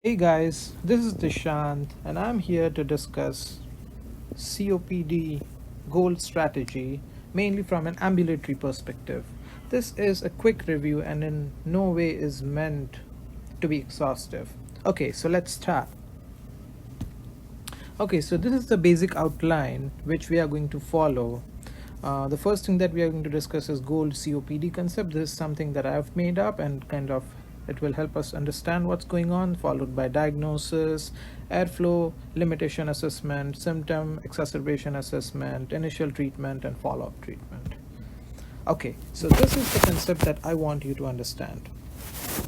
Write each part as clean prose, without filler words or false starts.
Hey guys, this is Dishant and I'm here to discuss COPD goal strategy mainly from an ambulatory perspective. This is a quick review and in no way is meant to be exhaustive. Okay, so let's start. Okay, so this is the basic outline which we are going to follow. The first thing that we are going to discuss is gold COPD concept. This is something that I have made up and kind of it will help us understand what's going on, followed by diagnosis, airflow limitation assessment, symptom exacerbation assessment, initial treatment, and follow-up treatment. Okay, so this is the concept that I want you to understand.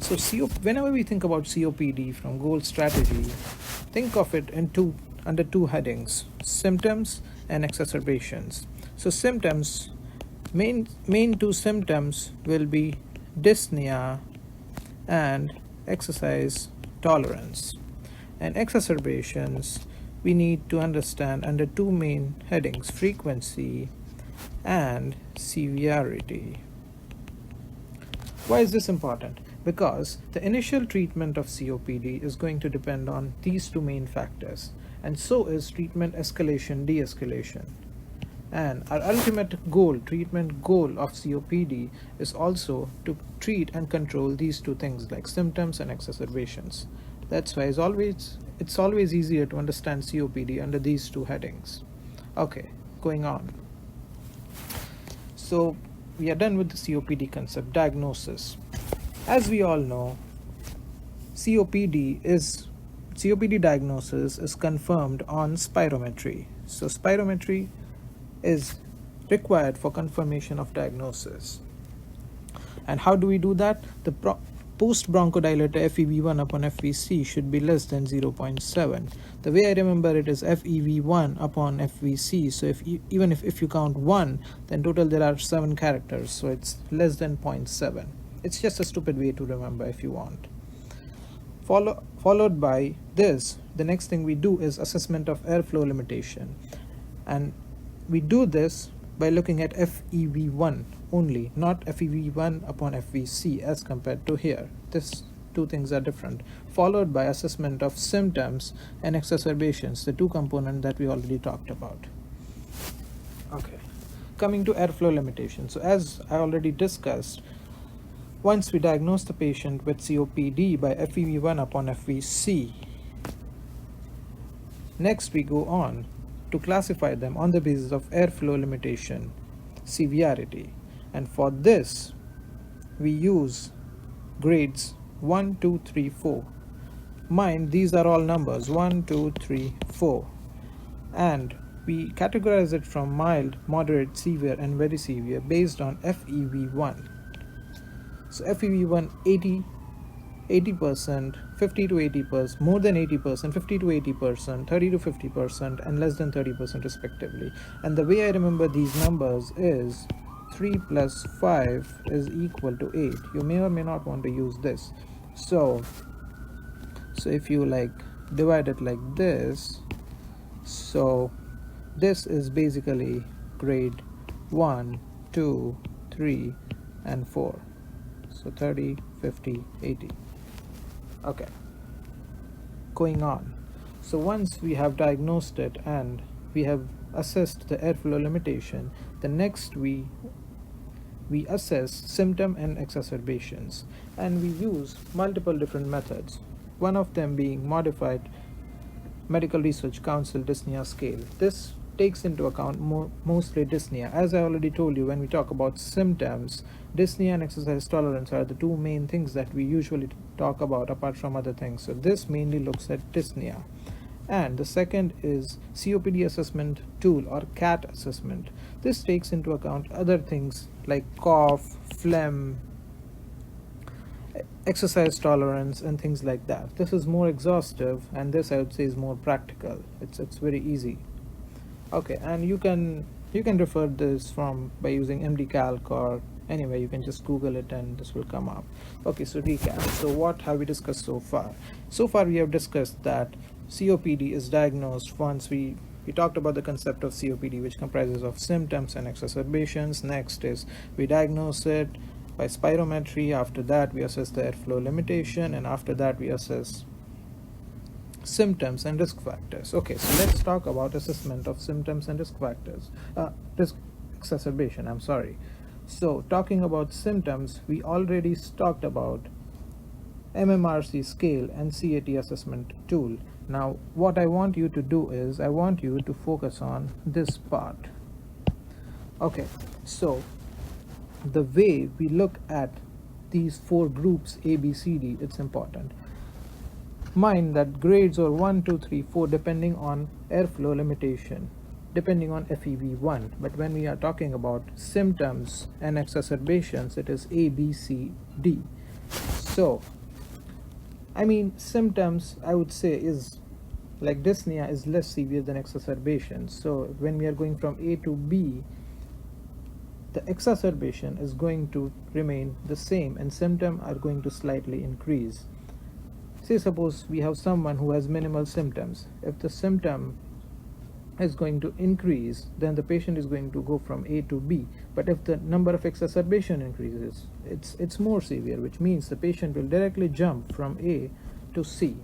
So whenever we think about COPD from goal strategy, think of it under two headings: symptoms and exacerbations. So symptoms, main two symptoms will be dyspnea and exercise tolerance. And exacerbations we need to understand under two main headings: frequency and severity. Why is this important? Because the initial treatment of COPD is going to depend on these two main factors, and so is treatment escalation de-escalation. And our ultimate goal, treatment goal of COPD is also to treat and control these two things like symptoms and exacerbations. That's why it's always easier to understand COPD under these two headings. Okay, going on. So we are done with the COPD concept. Diagnosis. As we all know, COPD diagnosis is confirmed on spirometry. So spirometry is required for confirmation of diagnosis. And how do we do that? The post bronchodilator FEV1 upon FVC should be less than 0.7. The way I remember it is FEV1 upon FVC. So even if you count 1, then total there are 7 characters. So it's less than 0.7. It's just a stupid way to remember if you want. Followed by this, the next thing we do is assessment of airflow limitation. And we do this by looking at FEV1 only, not FEV1 upon FVC as compared to here. These two things are different. Followed by assessment of symptoms and exacerbations, the two components that we already talked about. Okay, coming to airflow limitation. So as I already discussed, once we diagnose the patient with COPD by FEV1 upon FVC, next we go on to classify them on the basis of airflow limitation severity, and for this we use grades 1, 2, 3, 4. Mind, these are all numbers 1, 2, 3, 4, and we categorize it from mild, moderate, severe, and very severe based on FEV1. So FEV1 80%, 50 to 80%, more than 80%, 50 to 80%, 30 to 50%, and less than 30% respectively. And the way I remember these numbers is 3 plus 5 is equal to 8. You may or may not want to use this. So if you divide it like this, so this is basically grade 1, 2, 3, and 4. So 30, 50, 80. Okay, going on. So once we have diagnosed it and we have assessed the airflow limitation, the next we assess symptom and exacerbations, and we use multiple different methods, one of them being modified Medical Research Council dyspnea scale. This takes into account mostly dyspnea. As I already told you, when we talk about symptoms, dyspnea and exercise tolerance are the two main things that we usually talk about apart from other things. So this mainly looks at dyspnea. And the second is COPD assessment tool or CAT assessment. This takes into account other things like cough, phlegm, exercise tolerance, and things like that. This is more exhaustive, and this I would say is more practical. It's very easy. Okay, and you can refer this by using MDCalc, or anyway you can just Google it and this will come up. Okay, so recap. So what have we discussed so far? So far we have discussed that COPD is diagnosed once we talked about the concept of COPD, which comprises of symptoms and exacerbations. Next is we diagnose it by spirometry. After that we assess the airflow limitation, and after that we assess symptoms and risk factors. Okay, so let's talk about assessment of symptoms and risk factors. Risk exacerbation, I'm sorry. So talking about symptoms, we already talked about MMRC scale and CAT assessment tool. Now what I want you to do is I want you to focus on this part. Okay, so the way we look at these four groups A, B, C, D, it's important. Mind that grades are 1, 2, 3, 4 depending on airflow limitation, depending on FEV1. But when we are talking about symptoms and exacerbations, it is A, B, C, D. So, I mean, symptoms, I would say, is like dyspnea is less severe than exacerbation. So when we are going from A to B, the exacerbation is going to remain the same and symptoms are going to slightly increase. Say suppose we have someone who has minimal symptoms. If the symptom is going to increase, then the patient is going to go from A to B. But if the number of exacerbation increases, it's more severe, which means the patient will directly jump from A to C.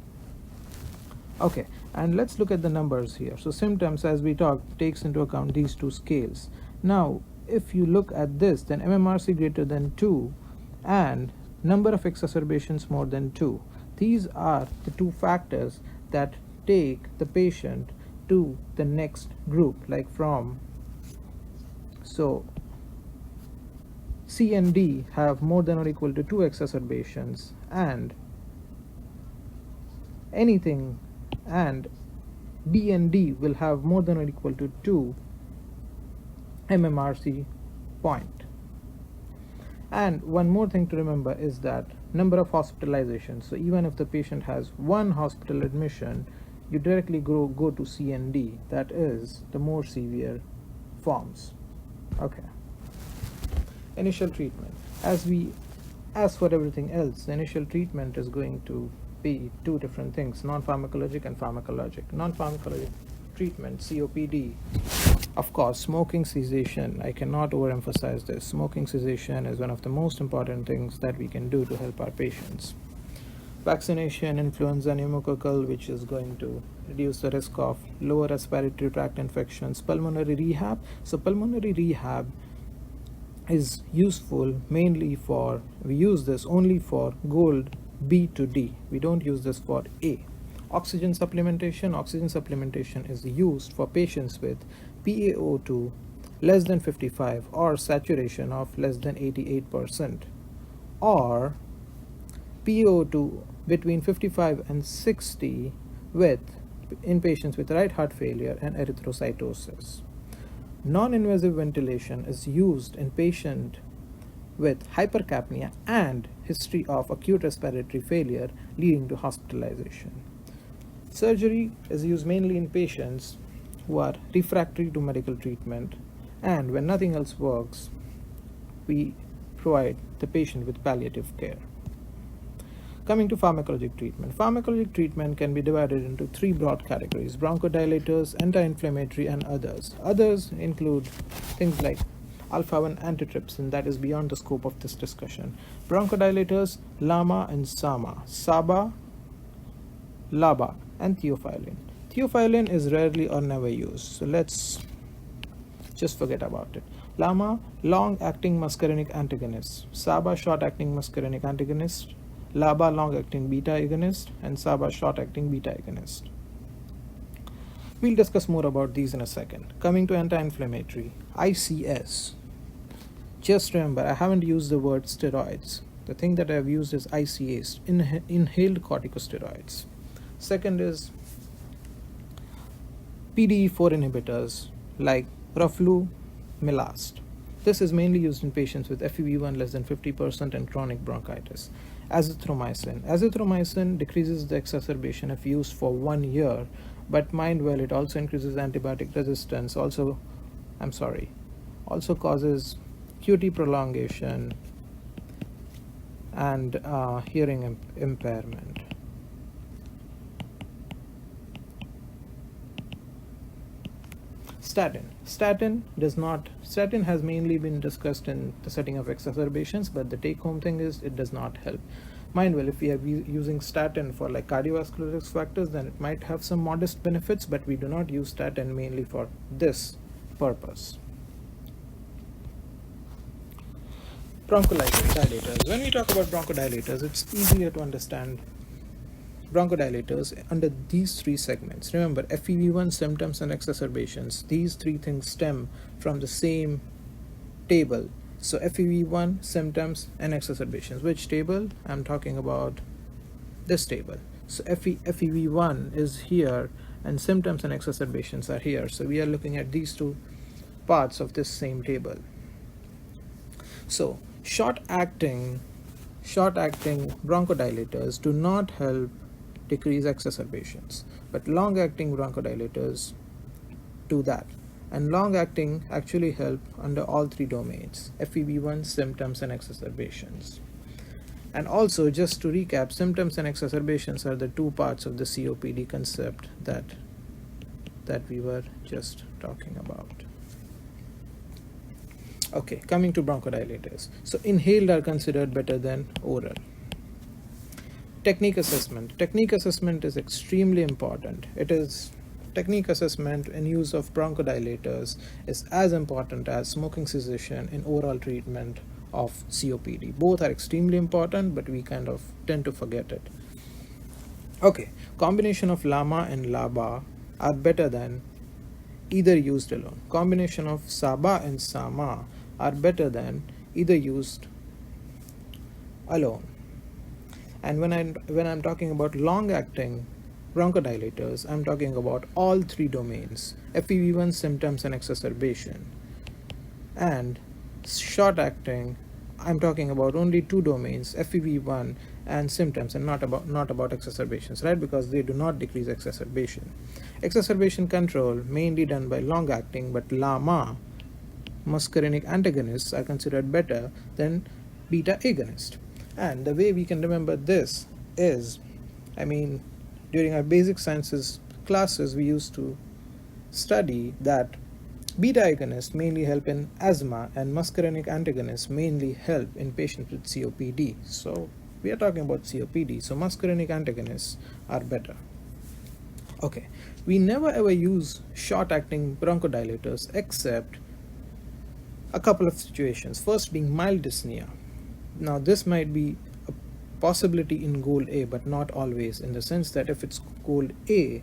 Okay, and let's look at the numbers here. So symptoms, as we talked, takes into account these two scales. Now if you look at this, then MMRC greater than 2 and number of exacerbations more than 2. These are the two factors that take the patient to the next group, like from, so C and D have more than or equal to 2 exacerbations, and anything, and B and D will have more than or equal to 2 MMRC point. And one more thing to remember is that number of hospitalizations. So even if the patient has one hospital admission, you directly go to C and D. That is the more severe forms. Okay. Initial treatment. As for everything else, the initial treatment is going to be two different things: non-pharmacologic and pharmacologic. Non-pharmacologic treatment, COPD. Of course, smoking cessation, I cannot overemphasize this. Smoking cessation is one of the most important things that we can do to help our patients. Vaccination, influenza, pneumococcal, which is going to reduce the risk of lower respiratory tract infections. Pulmonary rehab. So pulmonary rehab is useful mainly for, we use this only for gold B to D. We don't use this for A. Oxygen supplementation. Oxygen supplementation is used for patients with PaO2 less than 55 or saturation of less than 88%, or PaO2 between 55 and 60 in patients with right heart failure and erythrocytosis. Non-invasive ventilation is used in patients with hypercapnia and history of acute respiratory failure leading to hospitalization. Surgery is used mainly in patients who are refractory to medical treatment, and when nothing else works, we provide the patient with palliative care. Coming to pharmacologic treatment. Pharmacologic treatment can be divided into three broad categories: bronchodilators, anti-inflammatory, and others. Others include things like alpha-1 antitrypsin, that is beyond the scope of this discussion. Bronchodilators, LAMA and SAMA, SABA, LABA, and theophylline. Theophylline is rarely or never used, so let's just forget about it. LAMA, long-acting muscarinic antagonist. SABA, short-acting muscarinic antagonist. LABA, long-acting beta agonist, and SABA, short-acting beta agonist. We'll discuss more about these in a second. Coming to anti-inflammatory, ICS. Just remember, I haven't used the word steroids. The thing that I've used is ICS, inhaled corticosteroids. Second is PDE4 inhibitors like roflumilast. This is mainly used in patients with FEV1 less than 50% and chronic bronchitis. Azithromycin. Azithromycin decreases the exacerbation if used for 1 year, but mind well, it also increases antibiotic resistance, also causes QT prolongation and hearing impairment. Statin has mainly been discussed in the setting of exacerbations, but the take home thing is it does not help. Mind well, if we are using statin for like cardiovascular risk factors, then it might have some modest benefits, but we do not use statin mainly for this purpose. Bronchodilators. When we talk about bronchodilators, it's easier to understand bronchodilators under these three segments. Remember, FEV1, symptoms, and exacerbations. These three things stem from the same table. So FEV1, symptoms, and exacerbations. Which table? I'm talking about this table. So FEV1 is here, and symptoms and exacerbations are here. So we are looking at these two parts of this same table. So short-acting bronchodilators do not help decrease exacerbations, but long-acting bronchodilators do that. And long-acting actually help under all three domains: FEV1, symptoms, and exacerbations. And also, just to recap, symptoms and exacerbations are the two parts of the COPD concept that we were just talking about. Okay, coming to bronchodilators. So inhaled are considered better than oral. Technique assessment. Technique assessment is extremely important. Technique assessment in use of bronchodilators is as important as smoking cessation in oral treatment of COPD. Both are extremely important, but we kind of tend to forget it. Okay, combination of LAMA and LABA are better than either used alone. Combination of SABA and SAMA are better than either used alone. And when I'm talking about long-acting bronchodilators, I'm talking about all three domains: FEV1, symptoms, and exacerbation. And short-acting, I'm talking about only two domains: FEV1 and symptoms, and not about exacerbations, right? Because they do not decrease exacerbation. Exacerbation control mainly done by long-acting, but LAMA, muscarinic antagonists, are considered better than beta agonist. And the way we can remember this is, during our basic sciences classes, we used to study that beta agonists mainly help in asthma and muscarinic antagonists mainly help in patients with COPD. So we are talking about COPD, so muscarinic antagonists are better. Okay, we never ever use short-acting bronchodilators except a couple of situations. First being mild dyspnea. Now this might be a possibility in goal A, but not always, in the sense that if it's goal A,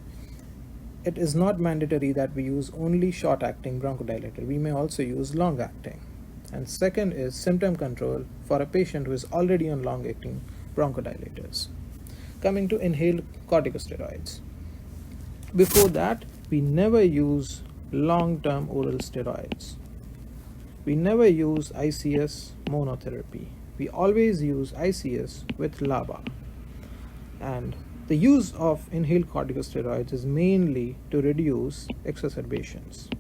it is not mandatory that we use only short-acting bronchodilator. We may also use long-acting. And second is symptom control for a patient who is already on long-acting bronchodilators. Coming to inhaled corticosteroids. Before that, we never use long-term oral steroids. We never use ICS monotherapy. We always use ICS with LABA. And the use of inhaled corticosteroids is mainly to reduce exacerbations.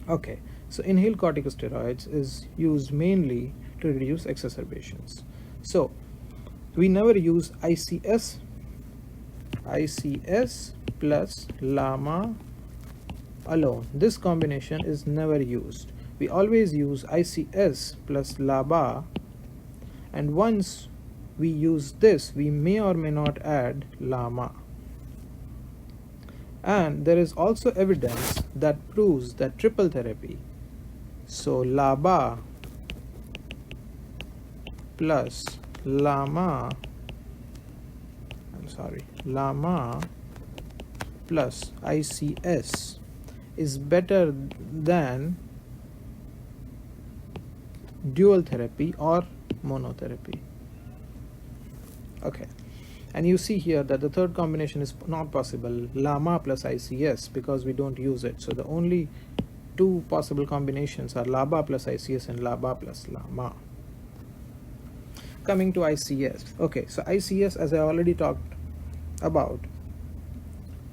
Okay, so inhaled corticosteroids is used mainly to reduce exacerbations. So we never use ICS plus LAMA alone. This combination is never used. We always use ICS plus LABA, and once we use this, we may or may not add LAMA. And there is also evidence that proves that triple therapy, so LABA plus LAMA plus ICS is better than dual therapy or monotherapy. Okay, and you see here that the third combination is not possible, LAMA plus ICS, because we don't use it. So the only two possible combinations are LABA plus ICS and LABA plus LAMA. Coming to ICS. Okay, so ICS, as I already talked about,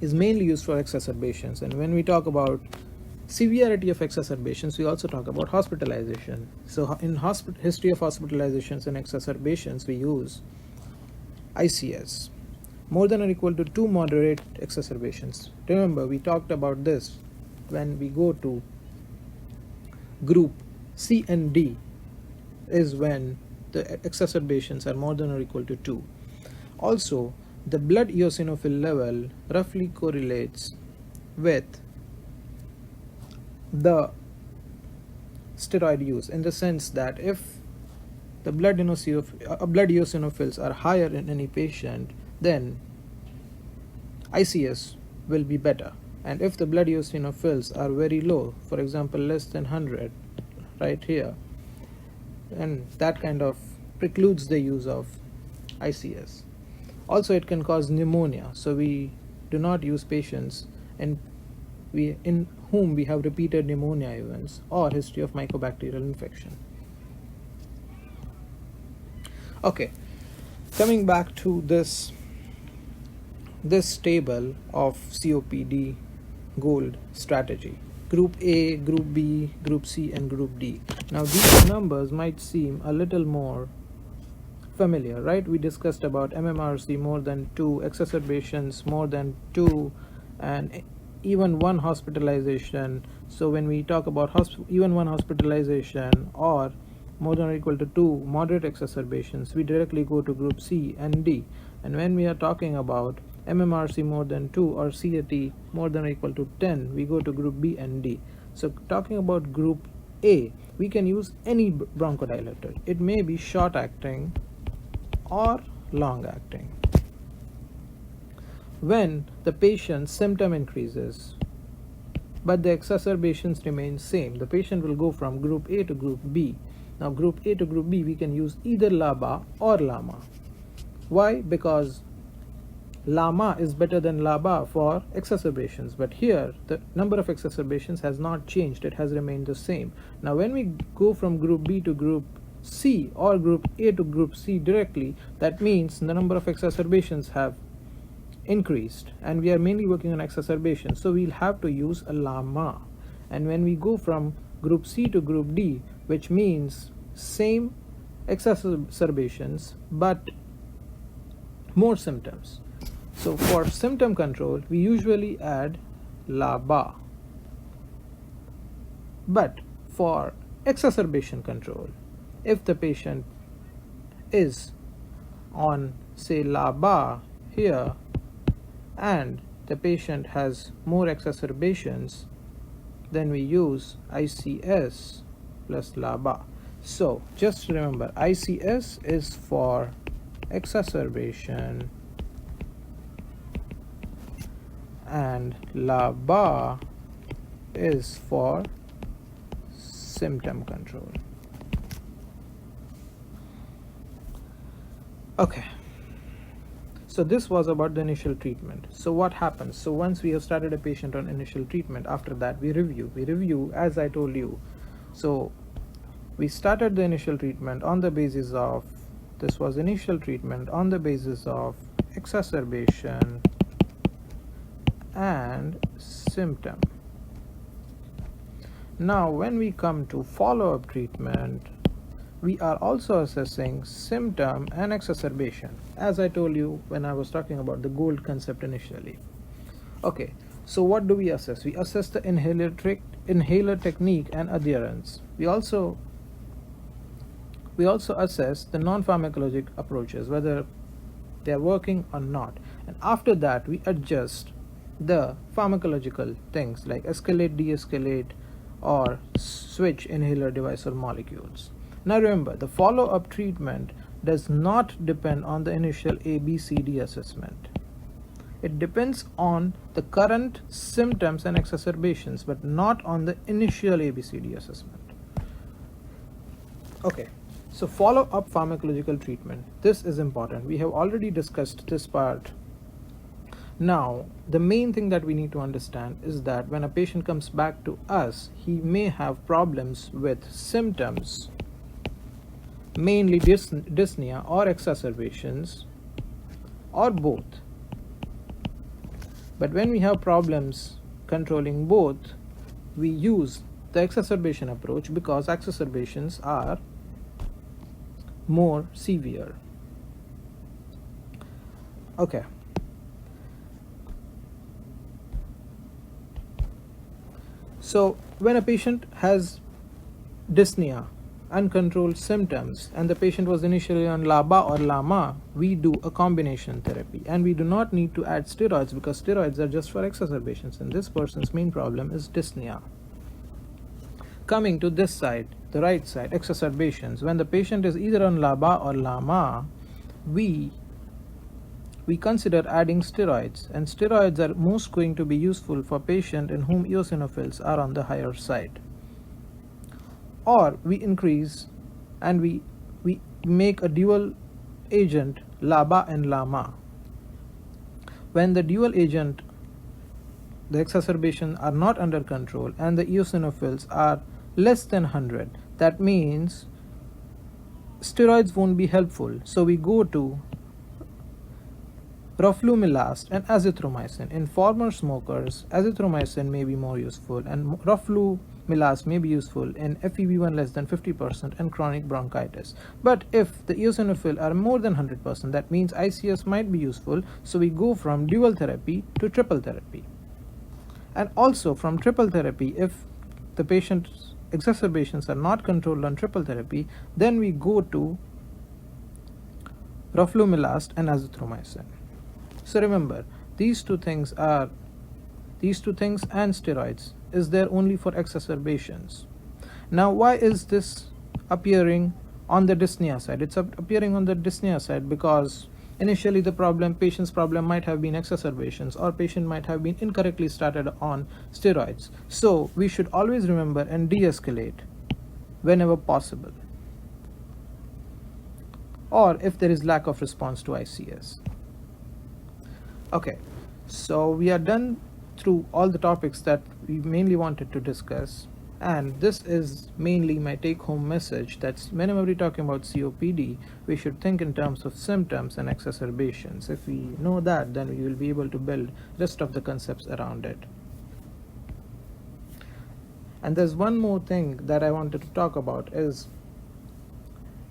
is mainly used for exacerbations. And when we talk about severity of exacerbations, we also talk about hospitalization. So in history of hospitalizations and exacerbations, we use ICS. More than or equal to 2 moderate exacerbations. Remember, we talked about this when we go to group C and D, is when the exacerbations are more than or equal to 2. Also, the blood eosinophil level roughly correlates with the steroid use, in the sense that if the blood eosinophils are higher in any patient, then ICS will be better. And if the blood eosinophils are very low, for example less than 100 right here, and that kind of precludes the use of ICS. Also, it can cause pneumonia, so we do not use patients in whom we have repeated pneumonia events or history of mycobacterial infection. Okay, coming back to this table of COPD gold strategy: Group A, Group B, Group C, and Group D. Now these numbers might seem a little more familiar, right? We discussed about MMRC more than 2, exacerbations more than 2, and even 1 hospitalization. So when we talk about even 1 hospitalization or more than or equal to 2 moderate exacerbations, we directly go to Group C and D. And when we are talking about MMRC more than 2 or CAT more than or equal to 10, we go to Group B and D. So talking about Group A, we can use any bronchodilator. It may be short acting or long acting. When the patient's symptom increases but the exacerbations remain same, the patient will go from Group A to Group B. Now Group A to Group B, we can use either LABA or LAMA. Why? Because LAMA is better than LABA for exacerbations, but here the number of exacerbations has not changed, it has remained the same. Now when we go from Group B to Group C or Group A to Group C directly, that means the number of exacerbations have increased and we are mainly working on exacerbations, so we'll have to use a LAMA. And when we go from Group C to Group D, which means same exacerbations but more symptoms, so for symptom control we usually add LABA, but for exacerbation control, if the patient is on say LABA here and the patient has more exacerbations, then we use ICS plus LABA. So just remember, ICS is for exacerbation and LABA is for symptom control. Okay, so this was about the initial treatment. So what happens? So once we have started a patient on initial treatment, after that we review as I told you. So we started the initial treatment on the basis of, this was initial treatment on the basis of exacerbation and symptom. Now when we come to follow-up treatment, we are also assessing symptom and exacerbation, as I told you when I was talking about the GOLD concept initially. Okay, so what do we assess? We assess the inhaler technique and adherence. We also assess the non-pharmacologic approaches, whether they are working or not. And after that, we adjust the pharmacological things like escalate, de-escalate, or switch inhaler device or molecules. Now remember, the follow-up treatment does not depend on the initial ABCD assessment. It depends on the current symptoms and exacerbations, but not on the initial ABCD assessment. Okay, so follow-up pharmacological treatment. This is important. We have already discussed this part. Now, the main thing that we need to understand is that when a patient comes back to us, he may have problems with symptoms, mainly dyspnea or exacerbations, or both. But when we have problems controlling both, we use the exacerbation approach because exacerbations are more severe. Okay. So when a patient has dyspnea uncontrolled symptoms and the patient was initially on LABA or LAMA, we do a combination therapy, and we do not need to add steroids because steroids are just for exacerbations, and this person's main problem is dyspnea. Coming to this side, the right side, exacerbations, when the patient is either on LABA or LAMA, we consider adding steroids, and steroids are most going to be useful for patient in whom eosinophils are on the higher side. Or we increase and we make a dual agent LABA and LAMA. When the dual agent, the exacerbations are not under control and the eosinophils are less than 100, that means steroids won't be helpful. So we go to roflumilast and azithromycin. In former smokers, azithromycin may be more useful, and roflumilast may be useful in FEV1 less than 50% and chronic bronchitis. But if the eosinophil are more than 100%, that means ICS might be useful. So we go from dual therapy to triple therapy. And also from triple therapy, if the patient's exacerbations are not controlled on triple therapy, then we go to roflumilast and azithromycin. So remember, these two things and steroids is there only for exacerbations. Now, why is this appearing on the dyspnea side? It's appearing on the dyspnea side because initially the patient's problem might have been exacerbations, or patient might have been incorrectly started on steroids. So we should always remember and de-escalate whenever possible, or if there is lack of response to ICS. Okay, so we are done through all the topics that we mainly wanted to discuss, and this is mainly my take-home message, that whenever we're talking about COPD, we should think in terms of symptoms and exacerbations. If we know that, then we will be able to build rest of the concepts around it. And there's one more thing that I wanted to talk about is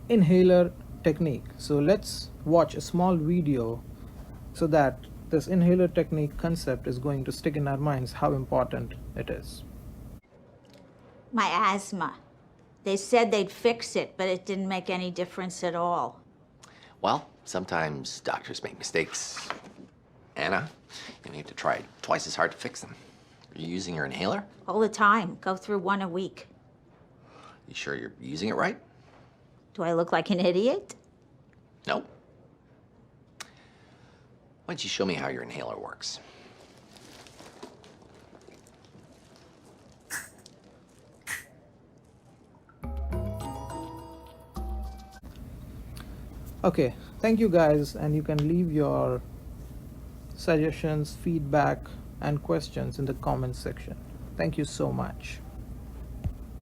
inhaler technique. So let's watch a small video so that this inhaler technique concept is going to stick in our minds how important it is. My asthma. They said they'd fix it, but it didn't make any difference at all. Well, sometimes doctors make mistakes. Anna, you need to try twice as hard to fix them. Are you using your inhaler? All the time. Go through one a week. You sure you're using it right? Do I look like an idiot? No. Why don't you show me how your inhaler works? Okay, thank you guys, and you can leave your suggestions, feedback, and questions in the comments section. Thank you so much.